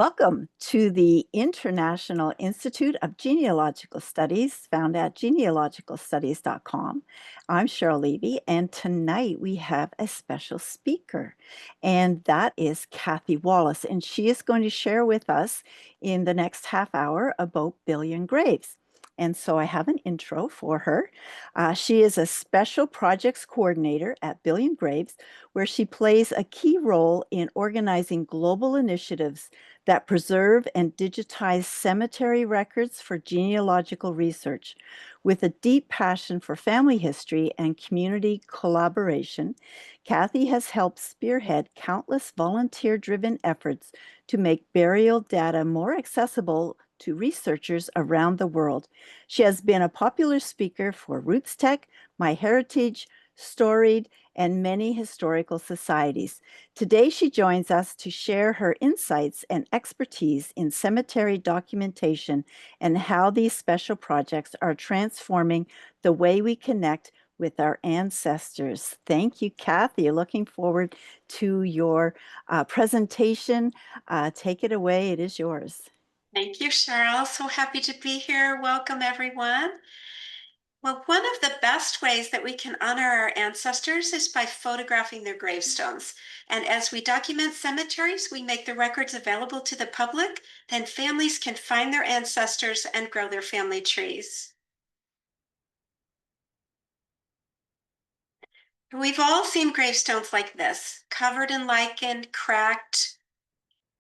Welcome to the International Institute of Genealogical Studies, found at genealogicalstudies.com. I'm Cheryl Levy, and tonight we have a special speaker, and that is Cathy Wallace, and she is going to share with us in the next half hour about billion graves. And so I have an intro for her. She is a special projects coordinator at Billion Graves, where she plays a key role in organizing global initiatives that preserve and digitize cemetery records for genealogical research. With a deep passion for family history and community collaboration, Cathy has helped spearhead countless volunteer-driven efforts to make burial data more accessible to researchers around the world. She has been a popular speaker for Roots Tech, MyHeritage, Storied, and many historical societies. Today, she joins us to share her insights and expertise in cemetery documentation and how these special projects are transforming the way we connect with our ancestors. Thank you, Cathy. Looking forward to your presentation. Take it away. It is yours. Thank you, Cheryl. So happy to be here. Welcome, everyone. Well, one of the best ways that we can honor our ancestors is by photographing their gravestones. And as we document cemeteries, we make the records available to the public, then families can find their ancestors and grow their family trees. We've all seen gravestones like this, covered in lichen, cracked,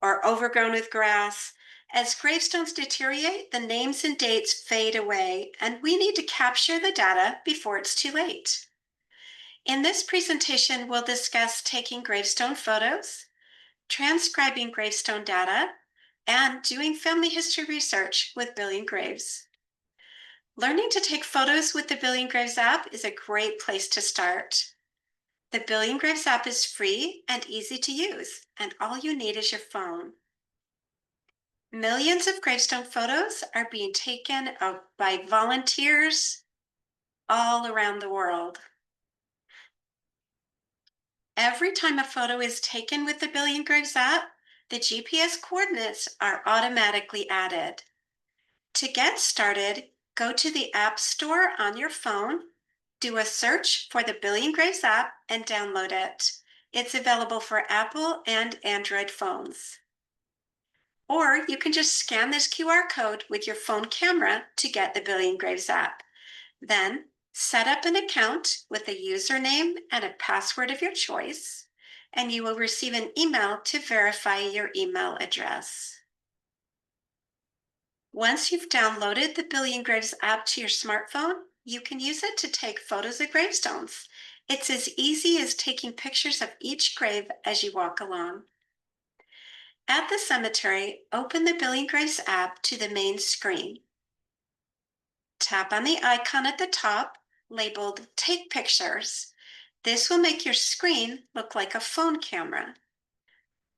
or overgrown with grass. As gravestones deteriorate, the names and dates fade away, and we need to capture the data before it's too late. In this presentation, we'll discuss taking gravestone photos, transcribing gravestone data, and doing family history research with Billion Graves. Learning to take photos with the Billion Graves app is a great place to start. The Billion Graves app is free and easy to use, and all you need is your phone. Millions of gravestone photos are being taken by volunteers all around the world. Every time a photo is taken with the Billion Graves app, the GPS coordinates are automatically added. To get started, go to the App Store on your phone, do a search for the Billion Graves app, and download it. It's available for Apple and Android phones. Or you can just scan this QR code with your phone camera to get the Billion Graves app. Then set up an account with a username and a password of your choice, and you will receive an email to verify your email address. Once you've downloaded the Billion Graves app to your smartphone, you can use it to take photos of gravestones. It's as easy as taking pictures of each grave as you walk along. At the cemetery, open the Billion Graves app to the main screen. Tap on the icon at the top labeled Take Pictures. This will make your screen look like a phone camera.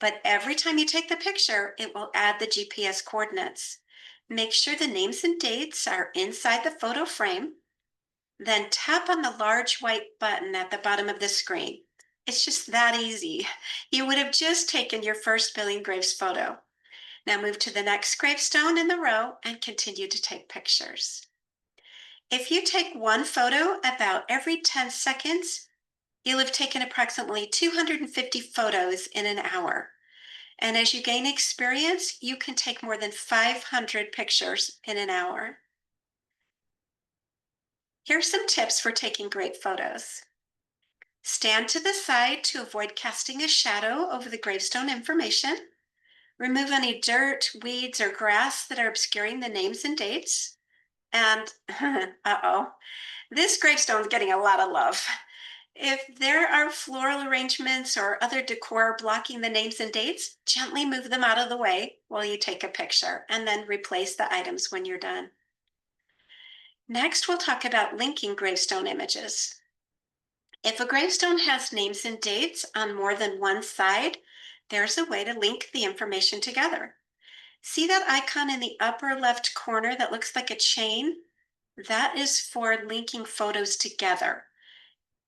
But every time you take the picture, it will add the GPS coordinates. Make sure the names and dates are inside the photo frame. Then tap on the large white button at the bottom of the screen. It's just that easy. You would have just taken your first Billion Graves photo. Now move to the next gravestone in the row and continue to take pictures. If you take one photo about every 10 seconds, you'll have taken approximately 250 photos in an hour. And as you gain experience, you can take more than 500 pictures in an hour. Here are some tips for taking great photos. Stand to the side to avoid casting a shadow over the gravestone information. Remove any dirt, weeds, or grass that are obscuring the names and dates. And, this gravestone is getting a lot of love. If there are floral arrangements or other decor blocking the names and dates, gently move them out of the way while you take a picture, and then replace the items when you're done. Next, we'll talk about linking gravestone images. If a gravestone has names and dates on more than one side, there's a way to link the information together. See that icon in the upper left corner that looks like a chain? That is for linking photos together.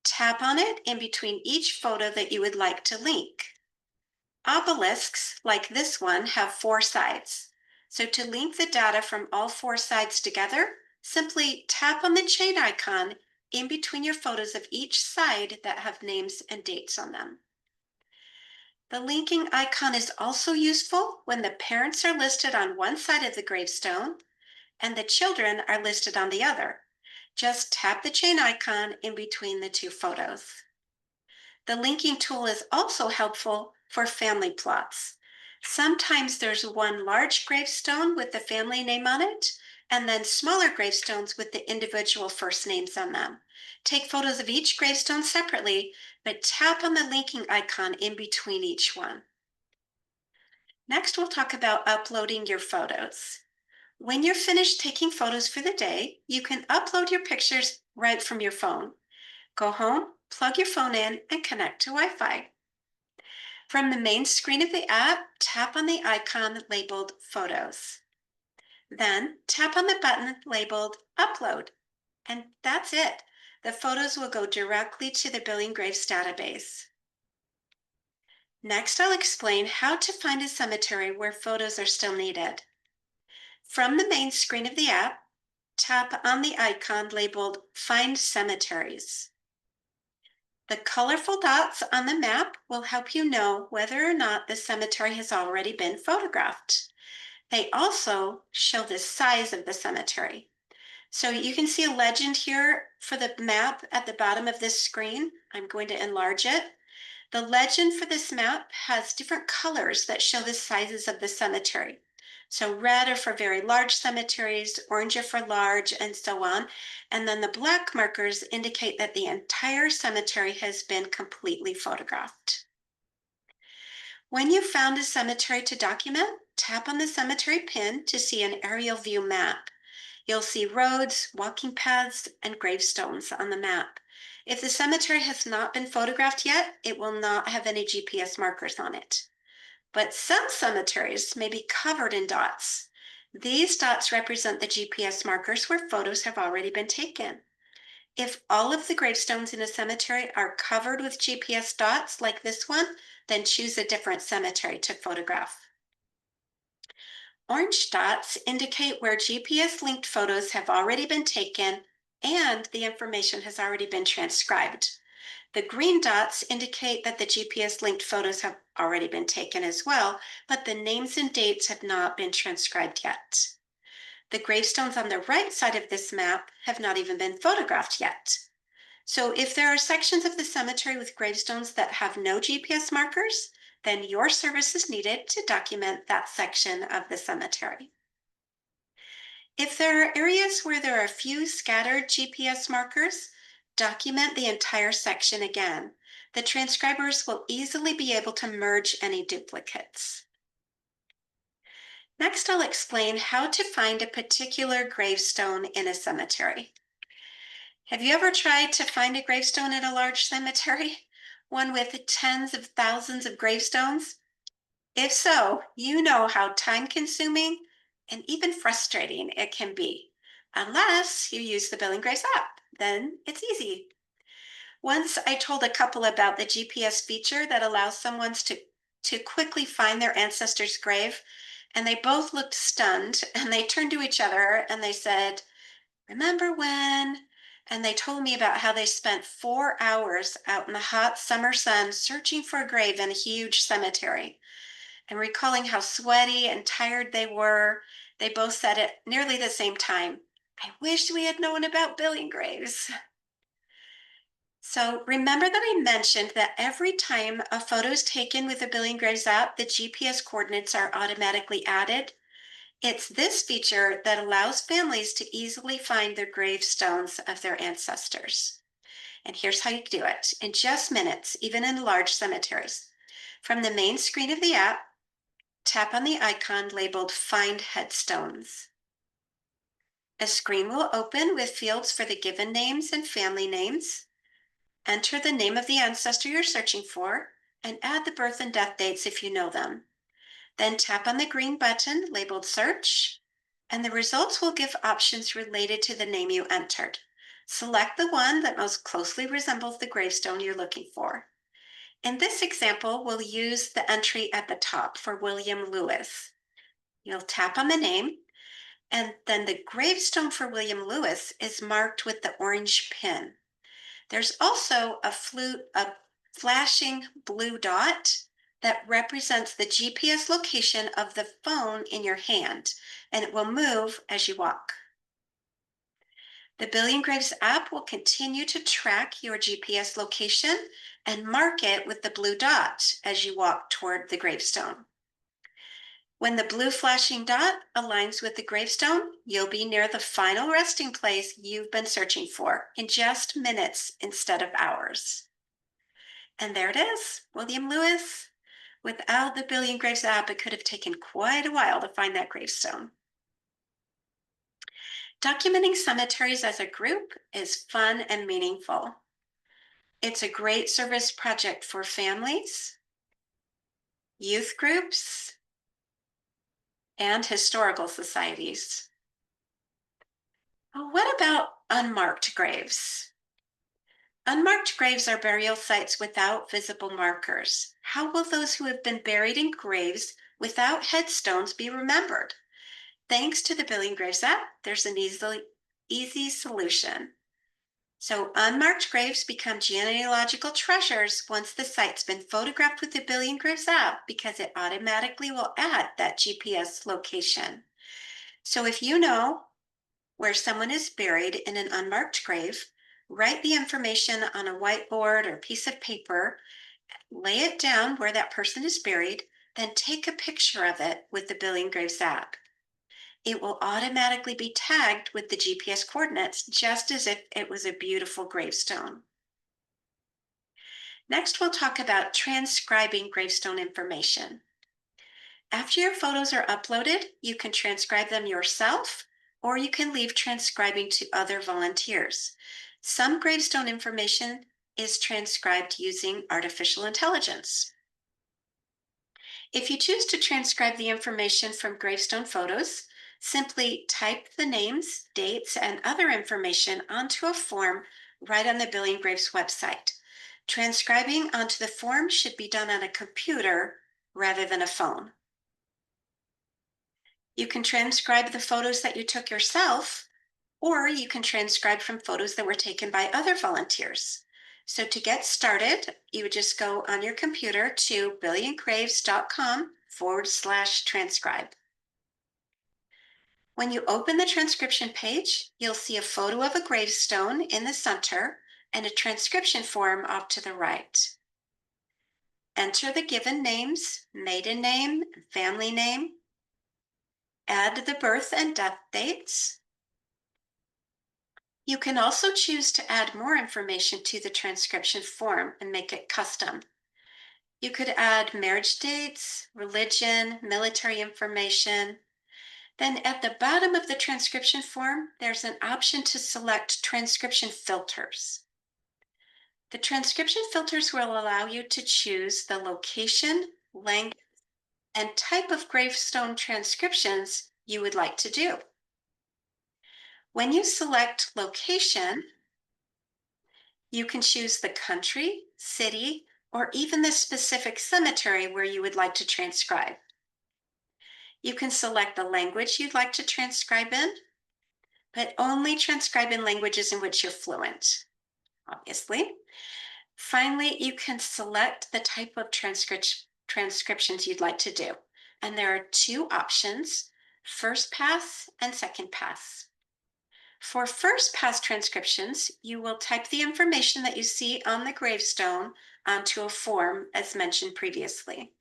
Tap on it in between each photo that you would like to link. Obelisks, like this one, have four sides. So to link the data from all four sides together, simply tap on the chain icon in between your photos of each side that have names and dates on them. The linking icon is also useful when the parents are listed on one side of the gravestone and the children are listed on the other. Just tap the chain icon in between the two photos. The linking tool is also helpful for family plots. Sometimes there's one large gravestone with the family name on it, and then smaller gravestones with the individual first names on them. Take photos of each gravestone separately, but tap on the linking icon in between each one. Next, we'll talk about uploading your photos. When you're finished taking photos for the day, you can upload your pictures right from your phone. Go home, plug your phone in, and connect to Wi-Fi. From the main screen of the app, tap on the icon labeled Photos. Then tap on the button labeled Upload, and that's it. The photos will go directly to the Billing Graves database. Next, I'll explain how to find a cemetery where photos are still needed. From the main screen of the app, tap on the icon labeled Find Cemeteries. The colorful dots on the map will help you know whether or not the cemetery has already been photographed. They also show the size of the cemetery. So you can see a legend here for the map at the bottom of this screen. I'm going to enlarge it. The legend for this map has different colors that show the sizes of the cemetery. So red are for very large cemeteries, orange are for large, and so on. And then the black markers indicate that the entire cemetery has been completely photographed. When you've found a cemetery to document, tap on the cemetery pin to see an aerial view map. You'll see roads, walking paths, and gravestones on the map. If the cemetery has not been photographed yet, it will not have any GPS markers on it. But some cemeteries may be covered in dots. These dots represent the GPS markers where photos have already been taken. If all of the gravestones in a cemetery are covered with GPS dots like this one, then choose a different cemetery to photograph. Orange dots indicate where GPS-linked photos have already been taken and the information has already been transcribed. The green dots indicate that the GPS-linked photos have already been taken as well, but the names and dates have not been transcribed yet. The gravestones on the right side of this map have not even been photographed yet. So if there are sections of the cemetery with gravestones that have no GPS markers, then your service is needed to document that section of the cemetery. If there are areas where there are a few scattered GPS markers, document the entire section again. The transcribers will easily be able to merge any duplicates. Next, I'll explain how to find a particular gravestone in a cemetery. Have you ever tried to find a gravestone in a large cemetery? One with tens of thousands of gravestones? If so, you know how time-consuming and even frustrating it can be, unless you use the Billing Grace app. Then it's easy. Once I told a couple about the GPS feature that allows someone to quickly find their ancestor's grave, and they both looked stunned, and they turned to each other and they said, "Remember when?" And they told me about how they spent 4 hours out in the hot summer sun searching for a grave in a huge cemetery. And recalling how sweaty and tired they were, they both said at nearly the same time, "I wish we had known about billion graves." So remember that I mentioned that every time a photo is taken with the Billion Graves app, the GPS coordinates are automatically added. It's this feature that allows families to easily find the gravestones of their ancestors. And here's how you do it in just minutes, even in large cemeteries. From the main screen of the app, tap on the icon labeled Find Headstones. A screen will open with fields for the given names and family names. Enter the name of the ancestor you're searching for and add the birth and death dates if you know them. Then tap on the green button labeled Search, and the results will give options related to the name you entered. Select the one that most closely resembles the gravestone you're looking for. In this example, we'll use the entry at the top for William Lewis. You'll tap on the name, and then the gravestone for William Lewis is marked with the orange pin. There's also a flashing blue dot that represents the GPS location of the phone in your hand, and it will move as you walk. The Billion Graves app will continue to track your GPS location and mark it with the blue dot as you walk toward the gravestone. When the blue flashing dot aligns with the gravestone, you'll be near the final resting place you've been searching for in just minutes instead of hours. And there it is, William Lewis. Without the Billion Graves app, it could have taken quite a while to find that gravestone. Documenting cemeteries as a group is fun and meaningful. It's a great service project for families, youth groups, and historical societies. Well, what about unmarked graves? Unmarked graves are burial sites without visible markers. How will those who have been buried in graves without headstones be remembered? Thanks to the Billion Graves app, there's an easy solution. So unmarked graves become genealogical treasures once the site's been photographed with the Billion Graves app because it automatically will add that GPS location. So if you know where someone is buried in an unmarked grave, write the information on a whiteboard or piece of paper, lay it down where that person is buried, then take a picture of it with the Billion Graves app. It will automatically be tagged with the GPS coordinates just as if it was a beautiful gravestone. Next, we'll talk about transcribing gravestone information. After your photos are uploaded, you can transcribe them yourself, or you can leave transcribing to other volunteers. Some gravestone information is transcribed using artificial intelligence. If you choose to transcribe the information from gravestone photos, simply type the names, dates, and other information onto a form right on the Billion Graves website. Transcribing onto the form should be done on a computer rather than a phone. You can transcribe the photos that you took yourself, or you can transcribe from photos that were taken by other volunteers. So to get started, you would just go on your computer to billiongraves.com/transcribe. When you open the transcription page, you'll see a photo of a gravestone in the center and a transcription form off to the right. Enter the given names, maiden name, family name. Add the birth and death dates. You can also choose to add more information to the transcription form and make it custom. You could add marriage dates, religion, military information. Then at the bottom of the transcription form, there's an option to select transcription filters. The transcription filters will allow you to choose the location, language, and type of gravestone transcriptions you would like to do. When you select location, you can choose the country, city, or even the specific cemetery where you would like to transcribe. You can select the language you'd like to transcribe in, but only transcribe in languages in which you're fluent, obviously. Finally, you can select the type of transcriptions you'd like to do. And there are two options, first pass and second pass. For first pass transcriptions, you will type the information that you see on the gravestone onto a form as mentioned previously.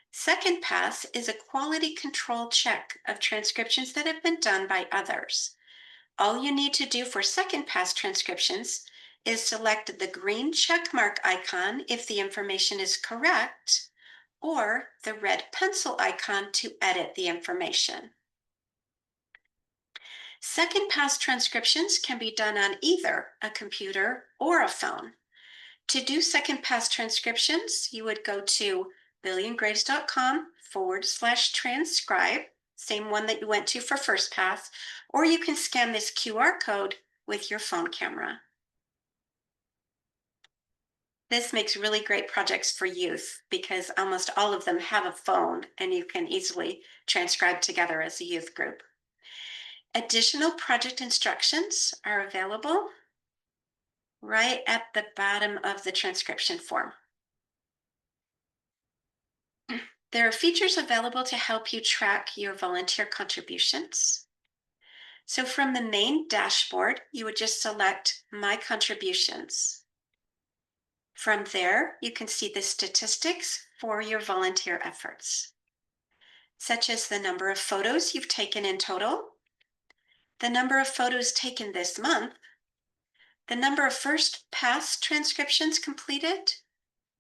Second pass is a quality control check of transcriptions that have been done by others. All you need to do for second pass transcriptions is select the green check mark icon if the information is correct, or the red pencil icon to edit the information. Second pass transcriptions can be done on either a computer or a phone. To do second pass transcriptions, you would go to billiongraves.com/transcribe, same one that you went to for first pass, or you can scan this QR code with your phone camera. This makes really great projects for youth because almost all of them have a phone and you can easily transcribe together as a youth group. Additional project instructions are available right at the bottom of the transcription form. There are features available to help you track your volunteer contributions. So from the main dashboard, you would just select My Contributions. From there, you can see the statistics for your volunteer efforts, such as the number of photos you've taken in total, the number of photos taken this month, the number of first pass transcriptions completed,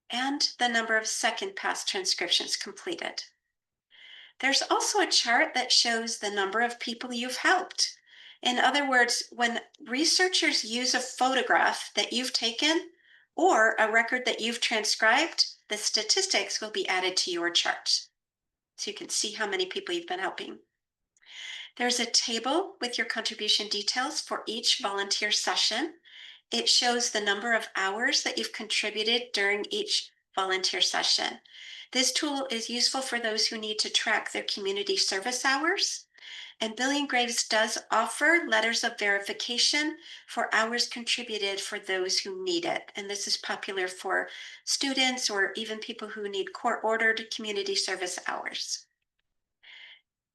and the number of second pass transcriptions completed. There's also a chart that shows the number of people you've helped. In other words, when researchers use a photograph that you've taken or a record that you've transcribed, the statistics will be added to your chart. So you can see how many people you've been helping. There's a table with your contribution details for each volunteer session. It shows the number of hours that you've contributed during each volunteer session. This tool is useful for those who need to track their community service hours. And Billion Graves does offer letters of verification for hours contributed for those who need it. And this is popular for students or even people who need court-ordered community service hours.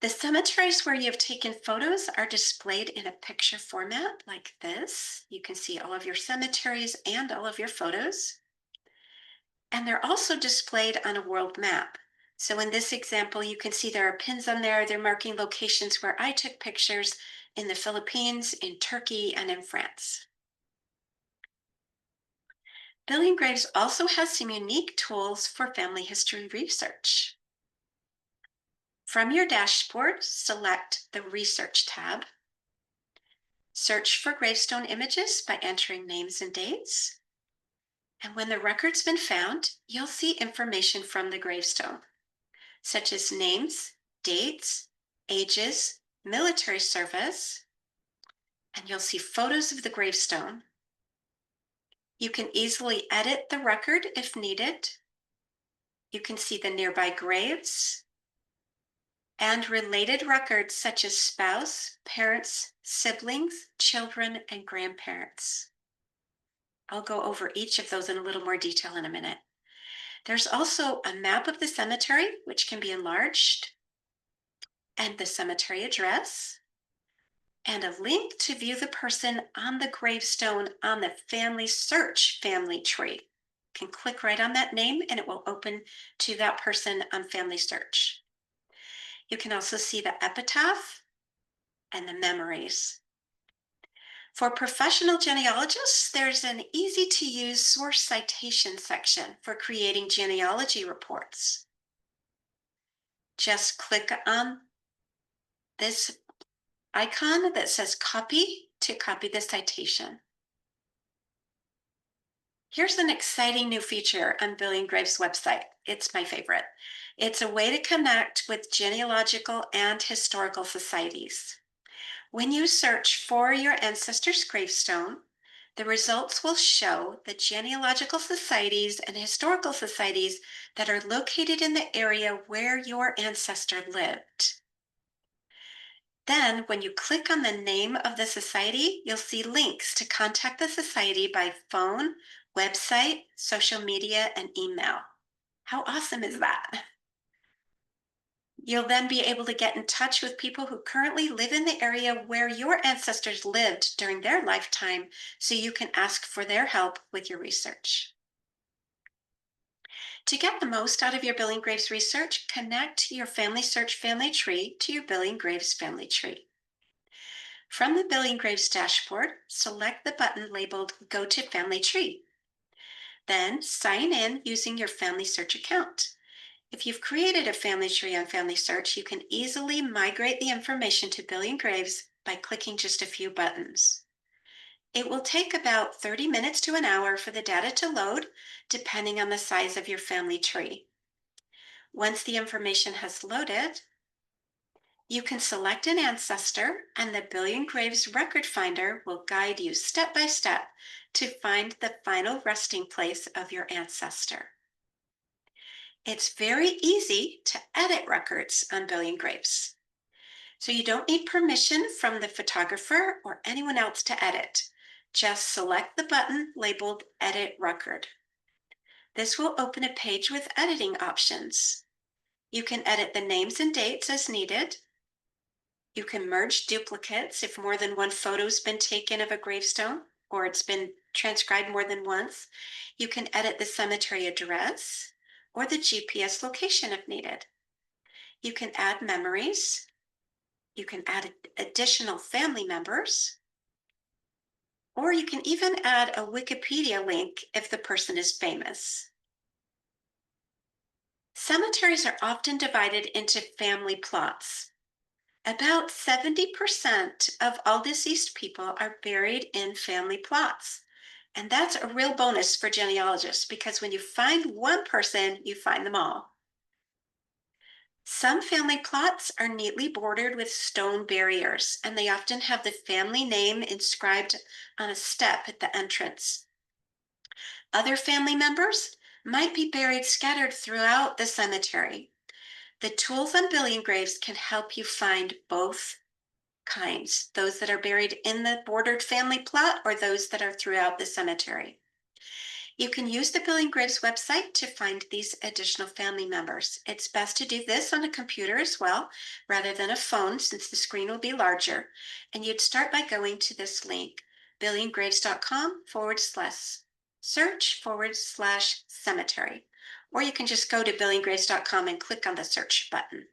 The cemeteries where you've taken photos are displayed in a picture format like this. You can see all of your cemeteries and all of your photos. And they're also displayed on a world map. So in this example, you can see there are pins on there. They're marking locations where I took pictures in the Philippines, in Turkey, and in France. Billion Graves also has some unique tools for family history research. From your dashboard, select the Research tab. Search for gravestone images by entering names and dates. And when the record's been found, you'll see information from the gravestone, such as names, dates, ages, military service, and you'll see photos of the gravestone. You can easily edit the record if needed. You can see the nearby graves and related records such as spouse, parents, siblings, children, and grandparents. I'll go over each of those in a little more detail in a minute. There's also a map of the cemetery, which can be enlarged, and the cemetery address, and a link to view the person on the gravestone on the Family Search family tree. You can click right on that name and it will open to that person on Family Search. You can also see the epitaph and the memories. For professional genealogists, there's an easy to use source citation section for creating genealogy reports. Just click on this icon that says copy to copy the citation. Here's an exciting new feature on Billion Graves' website. It's my favorite. It's a way to connect with genealogical and historical societies. When you search for your ancestor's gravestone, the results will show the genealogical societies and historical societies that are located in the area where your ancestor lived. Then, when you click on the name of the society, you'll see links to contact the society by phone, website, social media, and email. How awesome is that? You'll then be able to get in touch with people who currently live in the area where your ancestors lived during their lifetime, so you can ask for their help with your research. To get the most out of your Billion Graves research, connect your Family Search family tree to your Billion Graves family tree. From the Billion Graves dashboard, select the button labeled Go to Family Tree. Then sign in using your Family Search account. If you've created a family tree on Family Search, you can easily migrate the information to Billion Graves by clicking just a few buttons. It will take about 30 minutes to an hour for the data to load, depending on the size of your family tree. Once the information has loaded, You can select an ancestor, and the Billion Graves record finder will guide you step by step to find the final resting place of your ancestor. It's very easy to edit records on Billion Graves, so you don't need permission from the photographer or anyone else to edit. Just select the button labeled Edit Record. This will open a page with editing options. You can edit the names and dates as needed. You can merge duplicates if more than one photo's been taken of a gravestone or it's been transcribed more than once. You can edit the cemetery address or the GPS location if needed. You can add memories. You can add additional family members, or you can even add a Wikipedia link if the person is famous. Cemeteries are often divided into family plots. About 70% of all deceased people are buried in family plots. And that's a real bonus for genealogists because when you find one person, you find them all. Some family plots are neatly bordered with stone barriers, and they often have the family name inscribed on a step at the entrance. Other family members might be buried scattered throughout the cemetery. The tools on billion graves can help you find both kinds, those that are buried in the bordered family plot or those that are throughout the cemetery. You can use the Billion Graves website to find these additional family members. It's best to do this on a computer as well, rather than a phone, since the screen will be larger. And you'd start by going to this link, billiongraves.com/search/cemetery. Or you can just go to billiongraves.com and click on the search button.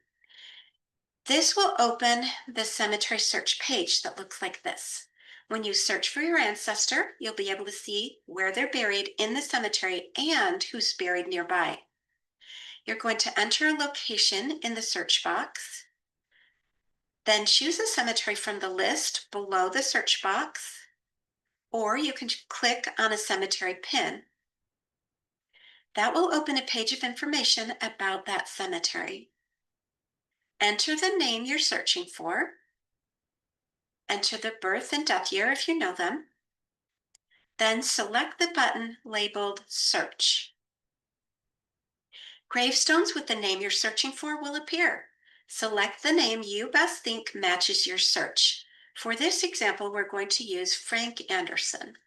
This will open the cemetery search page that looks like this. When you search for your ancestor, you'll be able to see where they're buried in the cemetery and who's buried nearby. You're going to enter a location in the search box, then choose a cemetery from the list below the search box, or you can click on a cemetery pin. That will open a page of information about that cemetery. Enter the name you're searching for. Enter the birth and death year if you know them. Then select the button labeled Search. Gravestones with the name you're searching for will appear. Select the name you best think matches your search. For this example, we're going to use Frank Anderson.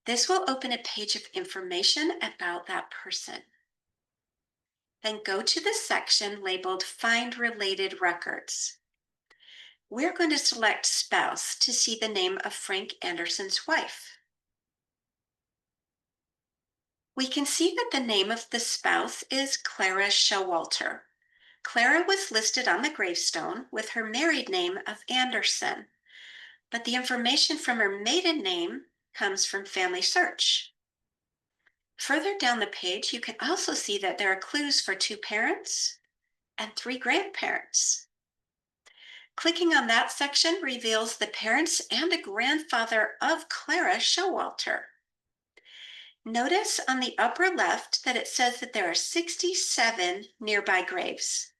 This will open a page of information about that person. Then go to the section labeled Find Related Records. We're going to select Spouse to see the name of Frank Anderson's wife. We can see that the name of the spouse is Clara Showalter. Clara was listed on the gravestone with her married name of Anderson, but the information from her maiden name comes from Family Search. Further down the page, you can also see that there are clues for 2 parents and 3 grandparents. Clicking on that section reveals the parents and a grandfather of Clara Showalter. Notice on the upper left that it says that there are 67 nearby graves.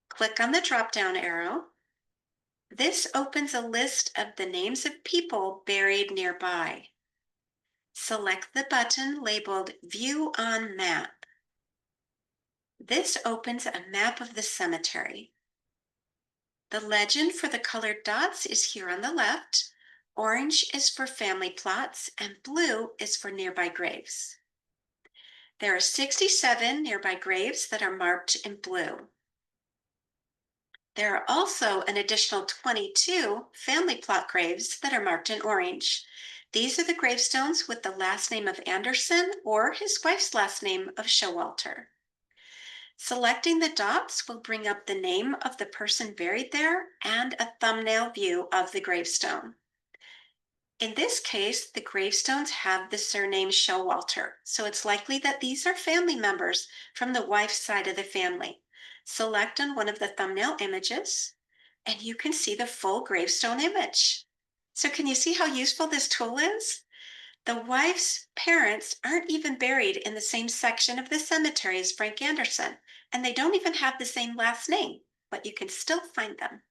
Click on the drop-down arrow. This opens a list of the names of people buried nearby. Select the button labeled View on Map. This opens a map of the cemetery. The legend for the colored dots is here on the left. Orange is for family plots and blue is for nearby graves. There are 67 nearby graves that are marked in blue. There are also an additional 22 family plot graves that are marked in orange. These are the gravestones with the last name of Anderson or his wife's last name of Showalter. Selecting the dots will bring up the name of the person buried there and a thumbnail view of the gravestone. In this case, the gravestones have the surname Showalter, so it's likely that these are family members from the wife's side of the family. Select on one of the thumbnail images, and you can see the full gravestone image. So can you see how useful this tool is? The wife's parents aren't even buried in the same section of the cemetery as Frank Anderson, and they don't even have the same last name. but you can still find them.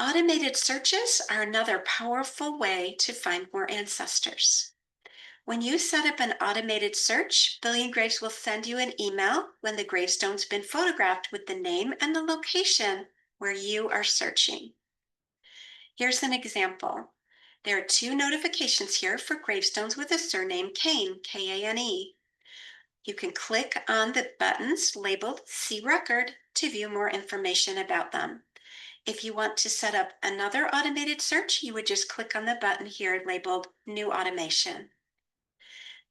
Automated searches are another powerful way to find more ancestors. When you set up an automated search, Billion Graves will send you an email when the gravestone's been photographed with the name and the location where you are searching. Here's an example. There are 2 notifications here for gravestones with the surname Kane, K-A-N-E. You can click on the buttons labeled See Record to view more information about them. If you want to set up another automated search, you would just click on the button here labeled New Automation.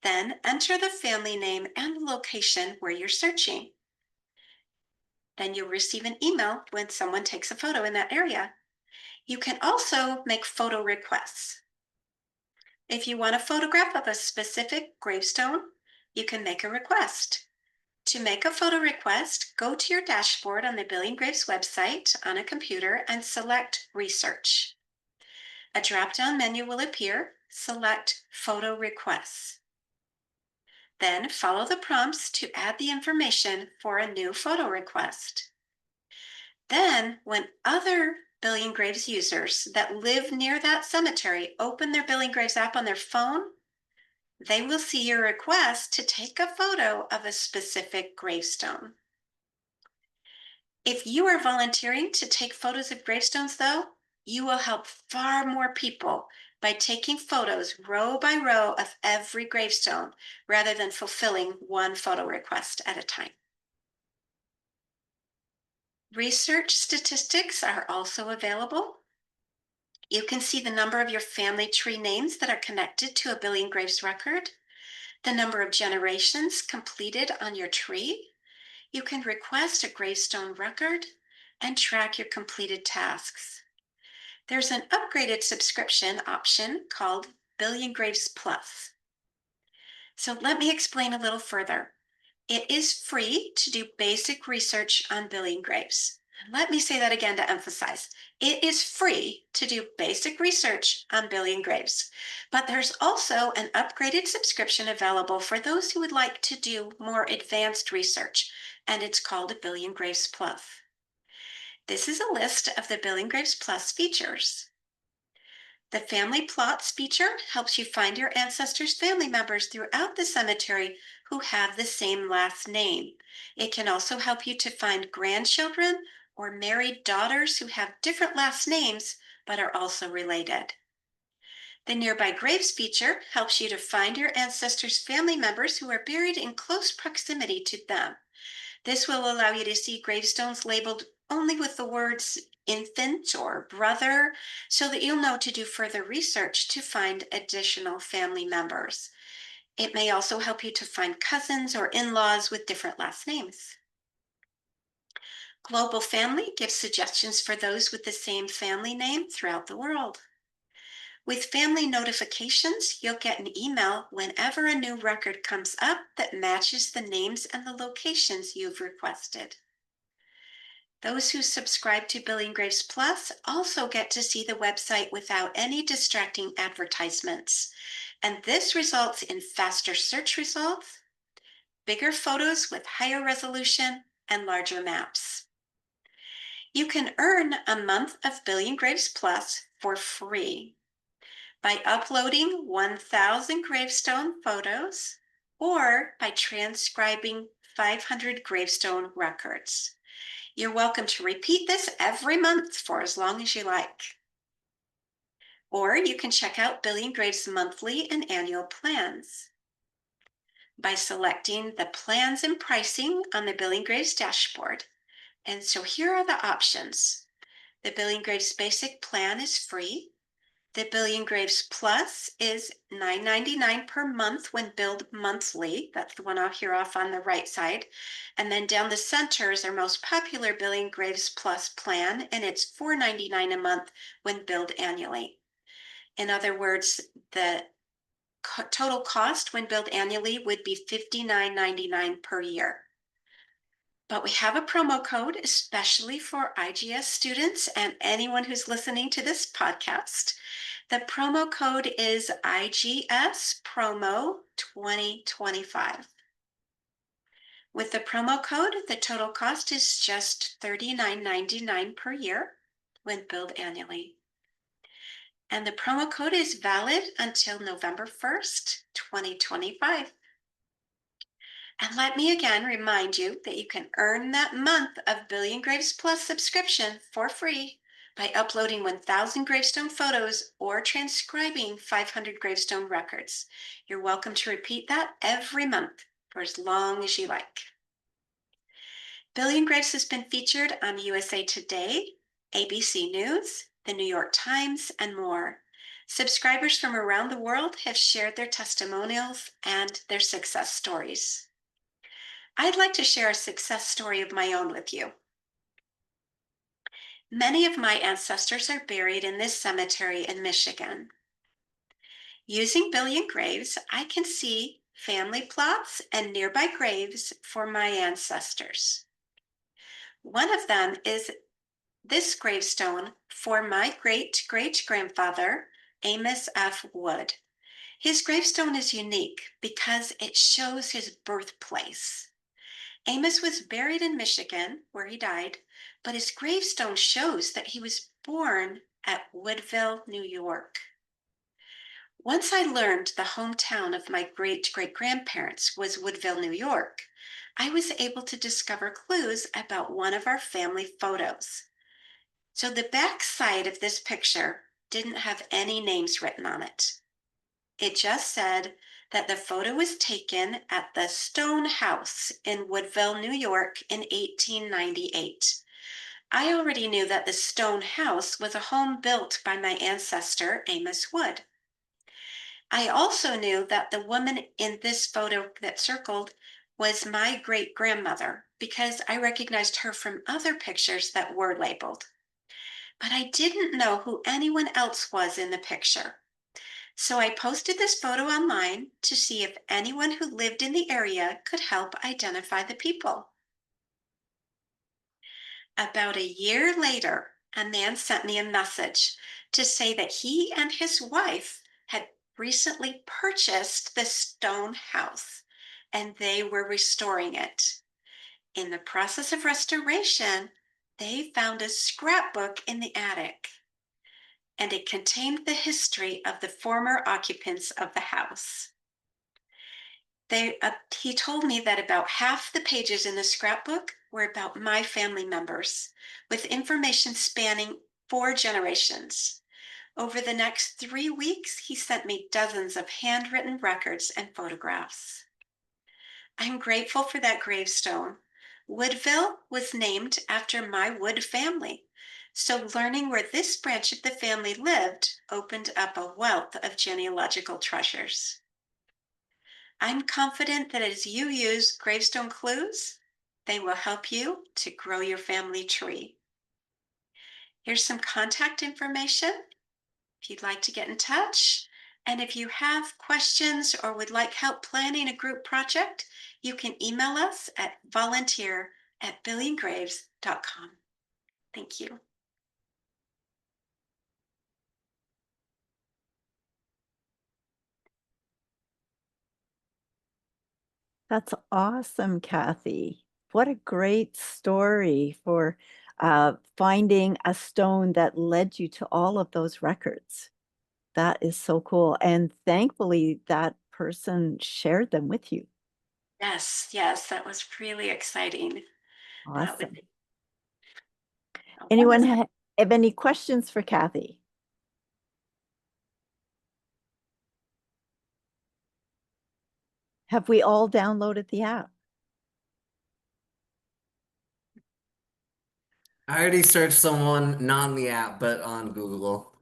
Then enter the family name and the location where you're searching. Then you'll receive an email when someone takes a photo in that area. You can also make photo requests. If you want a photograph of a specific gravestone, you can make a request. To make a photo request, go to your dashboard on the Billion Graves website on a computer and select Research. A drop-down menu will appear. Select Photo Requests. Then follow the prompts to add the information for a new photo request. Then, when other Billion Graves users that live near that cemetery open their Billion Graves app on their phone, they will see your request to take a photo of a specific gravestone. If you are volunteering to take photos of gravestones, though, you will help far more people by taking photos row by row of every gravestone rather than fulfilling one photo request at a time. Research statistics are also available. You can see the number of your family tree names that are connected to a Billion Graves record, the number of generations completed on your tree. You can request a gravestone record and track your completed tasks. There's an upgraded subscription option called Billion Graves Plus. So let me explain a little further. It is free to do basic research on Billion Graves. Let me say that again to emphasize. It is free to do basic research on Billion Graves, but there's also an upgraded subscription available for those who would like to do more advanced research, and it's called a Billion Graves Plus. This is a list of the Billion Graves Plus features. The Family Plots feature helps you find your ancestors' family members throughout the cemetery who have the same last name. It can also help you to find grandchildren or married daughters who have different last names but are also related. The Nearby Graves feature helps you to find your ancestors' family members who are buried in close proximity to them. This will allow you to see gravestones labeled only with the words infant or brother, so that you'll know to do further research to find additional family members. It may also help you to find cousins or in-laws with different last names. Global Family gives suggestions for those with the same family name throughout the world. With family notifications, you'll get an email whenever a new record comes up that matches the names and the locations you've requested. Those who subscribe to Billion Graves Plus also get to see the website without any distracting advertisements. And this results in faster search results, bigger photos with higher resolution, and larger maps. You can earn a month of Billion Graves Plus for free by uploading 1,000 gravestone photos or by transcribing 500 gravestone records. You're welcome to repeat this every month for as long as you like. Or you can check out Billion Graves' monthly and annual plans. By selecting the plans and pricing on the Billion Graves dashboard. And so here are the options. The Billion Graves basic plan is free. The Billion Graves Plus is $9.99 per month when billed monthly. That's the one out here off on the right side. And then down the center is our most popular Billion Graves Plus plan, and it's $4.99 a month when billed annually. In other words, the total cost when billed annually would be $59.99 per year. But we have a promo code especially for IGS students and anyone who's listening to this podcast. The promo code is IGS Promo 2025. With the promo code, the total cost is just $39.99 per year when billed annually. And the promo code is valid until November 1st, 2025. And let me again remind you that you can earn that month of Billion Graves Plus subscription for free by uploading 1,000 gravestone photos or transcribing 500 gravestone records. You're welcome to repeat that every month for as long as you like. Billion Graves has been featured on USA Today, ABC News, the New York Times, and more. Subscribers from around the world have shared their testimonials and their success stories. I'd like to share a success story of my own with you. Many of my ancestors are buried in this cemetery in Michigan. Using Billion Graves, I can see family plots and nearby graves for my ancestors. One of them is this gravestone for my great-great-grandfather, Amos F. Wood. His gravestone is unique because it shows his birthplace. Amos was buried in Michigan, where he died, but his gravestone shows that he was born at Woodville, New York. Once I learned the hometown of my great-great-grandparents was Woodville, New York, I was able to discover clues about one of our family photos. So the back side of this picture didn't have any names written on it. It just said that the photo was taken at the Stone House in Woodville, New York in 1898. I already knew that the Stone House was a home built by my ancestor, Amos Wood. I also knew that the woman in this photo that circled was my great-grandmother because I recognized her from other pictures that were labeled. But I didn't know who anyone else was in the picture. So I posted this photo online to see if anyone who lived in the area could help identify the people. About a year later, a man sent me a message to say that he and his wife had recently purchased the stone house and they were restoring it. In the process of restoration, they found a scrapbook in the attic, and it contained the history of the former occupants of the house. He told me that about half the pages in the scrapbook were about my family members, with information spanning 4 generations. Over the next 3 weeks, he sent me dozens of handwritten records and photographs. I'm grateful for that gravestone. Woodville was named after my Wood family, so learning where this branch of the family lived opened up a wealth of genealogical treasures. I'm confident that as you use gravestone clues, they will help you to grow your family tree. Here's some contact information if you'd like to get in touch. And if you have questions or would like help planning a group project, you can email us at volunteer@billiongraves.com. Thank you. That's awesome, Kathy. What a great story for finding a stone that led you to all of those records. That is so cool. And thankfully, that person shared them with you. Yes, yes, that was really exciting. That was Awesome. a Anyone wonderful. have any questions for Kathy? Have we all downloaded the app? I already searched someone, not on the app, but on Google.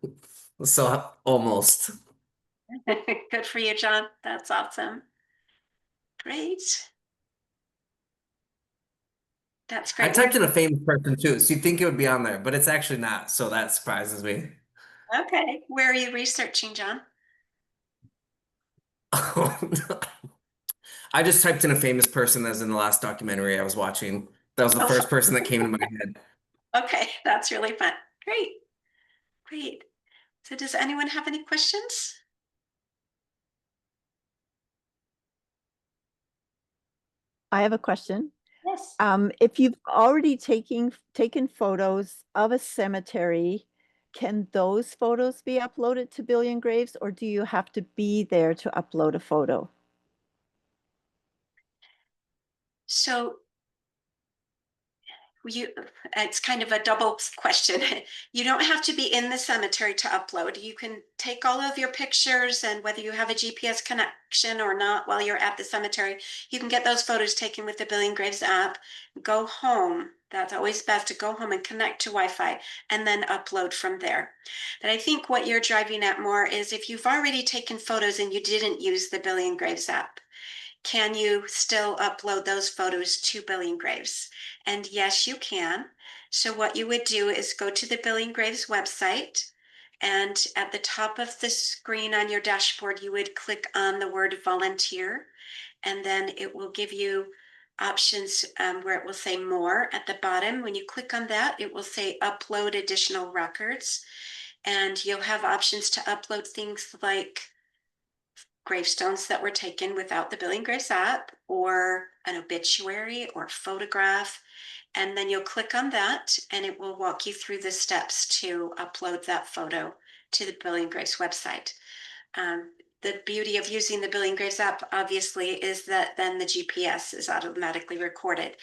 So almost. Good for you, John. That's awesome. Great. That's I great. typed in a famous person too, so you'd think it would be on there, but it's actually not, so that surprises me. Okay. Where are you researching, John? Oh, no. I just typed in a famous person as in the last documentary I was watching. That was the Oh, first person that came into my head. okay. That's really fun. Great. Great. So does anyone have any questions? I have a question. Yes. If you've already taken photos of a cemetery, can those photos be uploaded to Billion Graves, or do you have to be there to upload a photo? So it's kind of a double question. You don't have to be in the cemetery to upload. You can take all of your pictures, and whether you have a GPS connection or not while you're at the cemetery, you can get those photos taken with the Billion Graves app. Go home. That's always best, to go home and connect to Wi-Fi and then upload from there. But I think what you're driving at more is if you've already taken photos and you didn't use the Billion Graves app, can you still upload those photos to Billion Graves? And yes, you can. So what you would do is go to the Billion Graves website, and at the top of the screen on your dashboard, you would click on the word volunteer, and then it will give you options where it will say more at the bottom. When you click on that, it will say upload additional records, and you'll have options to upload things like gravestones that were taken without the Billion Graves app, or an obituary or photograph. And then you'll click on that and it will walk you through the steps to upload that photo to the Billion Graves website. The beauty of using the Billion Graves app, obviously, is that then the GPS is automatically recorded.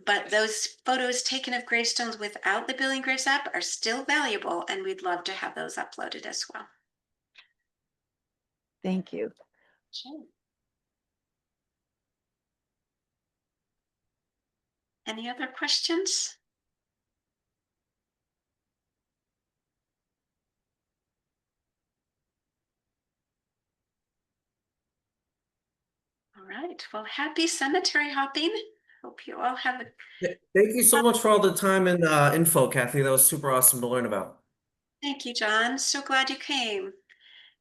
But those photos taken of gravestones without the Billion Graves app are still valuable, and we'd love to have those uploaded as well. Thank you. Sure. Any other questions? All right. Well, happy cemetery hopping. Hope you all have a Thank you so much for all the time and info, Kathy. That was super awesome to learn about. thank you, John. So glad you came.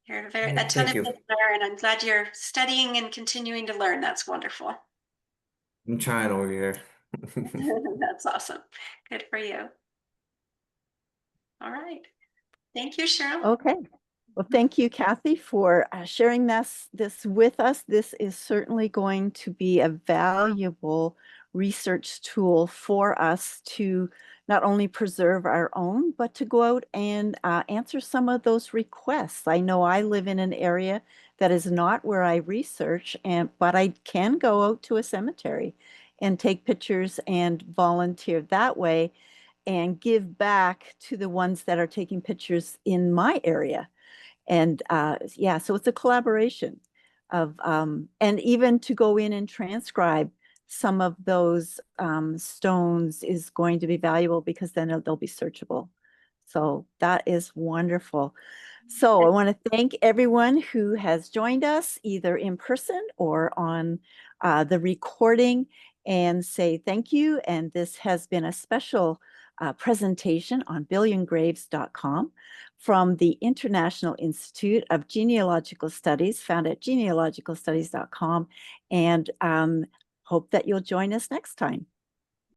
You're a Thank you. attentive listener, and I'm glad you're studying and continuing to learn. That's wonderful. I'm trying over here. That's awesome. Good for you. All right. Thank you, Cheryl. Okay. Well, thank you, Kathy, for sharing this with us. This is certainly going to be a valuable research tool for us to not only preserve our own, but to go out and answer some of those requests. I know I live in an area that is not where I research, but I can go out to a cemetery and take pictures and volunteer that way and give back to the ones that are taking pictures in my area. And yeah, so it's a collaboration of, and even to go in and transcribe some of those stones is going to be valuable because then they'll be searchable. So that is wonderful. So I want to thank everyone who has joined us either in person or on the recording, and say thank you. And this has been a special presentation on billiongraves.com from the International Institute of Genealogical Studies, found at genealogicalstudies.com, and hope that you'll join us next time.